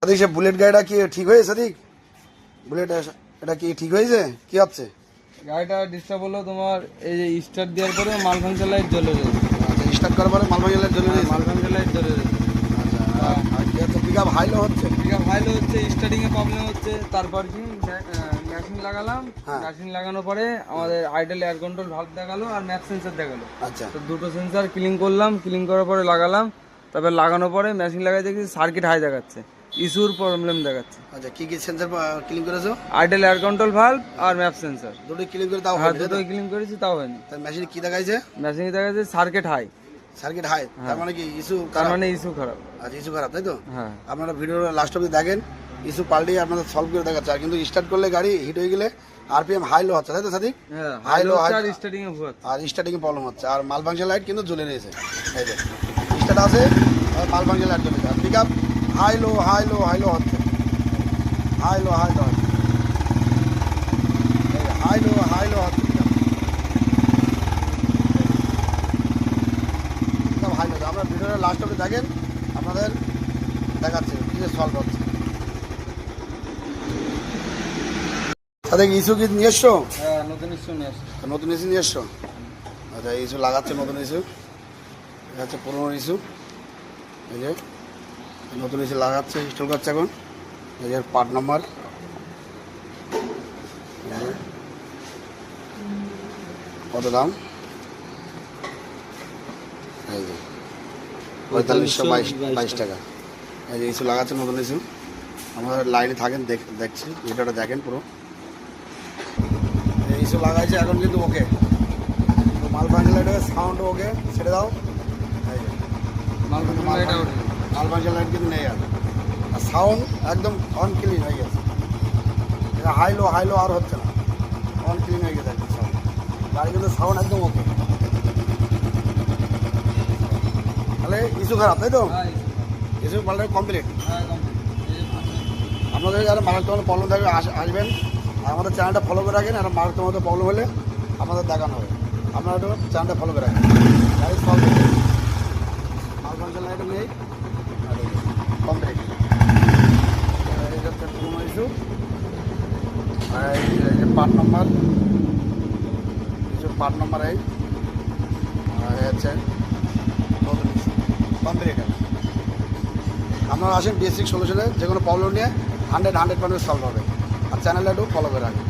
সাদিক সে bullet গাড়িটা কি ঠিক হয়েছে সাদিক? বুলেট এটা কি ঠিক হয়েছে? কি হচ্ছে গাড়িটা? ডিস্টার্ব হলো তোমার, এই যে স্টার্ট দেওয়ার পরে মাল ফাংশন লাইট জ্বলে যাচ্ছে। আচ্ছা, স্টার্ট করার পরে মাল ভাঙিয়ে জ্বলে গেছে। মাল ফাংশন লাইট জ্বলে যাচ্ছে। আচ্ছা, আর কি হচ্ছে? পিক আপ হাইলো হচ্ছে। পিকআপ হাইলো হচ্ছে, স্টার্টিং এ প্রবলেম হচ্ছে। তারপর কি মেশিন লাগালাম, মেশিন লাগানোর পরে আমাদের আইডল এয়ার কন্ট্রোল ভালভ দেখালো আর ম্যাপ সেন্সর দেখালো। আচ্ছা, তো দুটো সেন্সর ক্লিন করলাম, ক্লিন করার পরে লাগালাম। তারপর লাগানোর পরে মেশিন লাগাই দেখি সার্কিট হাই দেখাচ্ছে, ইস্যুর প্রবলেম দেখাচ্ছে। আচ্ছা, কি কি সেন্সর ক্লিন করেছো? আইডল এয়ার কন্ট্রোল ভালভ আর ম্যাপ সেন্সর দুটোই ক্লিন করে তাও হ্যাঁ, হয়নি, তাই তো? দুটোই ক্লিন করেছি, তাও হয়নি। তার মেশিনে কি দেখাইছে? মেশিনে দেখাচ্ছে সার্কিট হাই, সার্কিট হাই, তার মানে কি ইস্যু তার খারাপ? মানে ইস্যু খারাপ। আচ্ছা, ইস্যু খারাপ, তাই তো? হ্যাঁ, আপনারা ভিডিওর লাস্ট অবধি দেখেন, ইস্যু পাল্টিয়ে আপনাদের সলভ করে দেখাচ্ছে। আর কিন্তু স্টার্ট করলে গাড়ি হিট হয়ে গেলে আরপিএম হাই লো হচ্ছে, তাই তো সাদিক? হ্যাঁ, High high low, low high- are starting এ ভুয়া। আর স্টার্টিং এ প্রবলেম হচ্ছে, আর মাল ফাংশন লাইট কিন্তু জ্বলে রয়েছে। এই যে স্টার্ট আছে, আর মাল ফাংশন লাইট জ্বলেছে। আর pick up high low high low high low হচ্ছে, হাই লো হাই লো হচ্ছে, হাই লো হাই লো হচ্ছে। পিক আপ হাই লো, আপনারা ভিডিওর লাস্ট অবধি দেখেন, আপনাদের দেখাচ্ছে কি যে সলভ হচ্ছে। তাদের ইস্যু কি নিয়ে এসছো? হ্যাঁ, নতুন ইস্যু নিয়ে আসছে। নতুন ইস্যু নিয়ে এসছো? আচ্ছা, ইস্যু লাগাচ্ছে, নতুন ইস্যু। এটা হচ্ছে পুরোনো ইস্যু। এই যে নতুন ইস্যু লাগাচ্ছে, ইনস্টল করছে এখন। এই যে পার্ট নাম্বার, কত দাম? এই যে 4522 টাকা। এই যে ইস্যু লাগাচ্ছে, নতুন ইস্যু। আমাদের লাইনে থাকেন, দেখছি ভিডিওটা দেখেন পুরো। এই ইস্যু লাগাইছে এখন কিন্তু ওকে। মাল ফাংশন লাইটের সাউন্ড ওকে, ছেড়ে দাও। এই যে মাল ফাংশন লাইট আউট। মাল ফাংশন লাইট কিন্তু নেই আর সাউন্ড একদম অন ক্লিন হয়ে গেছে। এটা হাইলো হাইলো আর হচ্ছে না, অন ক্লিন হয়ে গেছে একদম সাউন্ড। গাড়ি কিন্তু সাউন্ড একদম ওকে। তাহলে ইস্যু খারাপ, তাই তো? হ্যাঁ, ইস্যু মালটা কমপ্লিট। হ্যাঁ, complete। এই যে আপনাদের যারা মারাত্মক প্রবলেম থাকবে আসবেন, আর আমাদের চ্যানেলটা ফলো করে রাখেন। আর মারাত্মক প্রবলেম হলে আমাদের দেখানো হবে। আপনারা একটু চ্যানেলটা ফলো করে রাখেন, গাড়ি সলভ হয়ে যাবে। মাল ফাংশন লাইট নেই, কমপ্লিট। এটা হচ্ছে পুরোনো ইস্যু। আর এই যে পার্ট নাম্বার, কিছু পার্ট নাম্বার এই, আর এই হচ্ছে নতুন ইস্যু কমপ্লিট। আপনারা আসেন বেসিক সলিউশনে, যে কোনো প্রবলেম নিয়ে 100% সলভ হবে। আর চ্যানেলটা একটু ফলো করে রাখেন।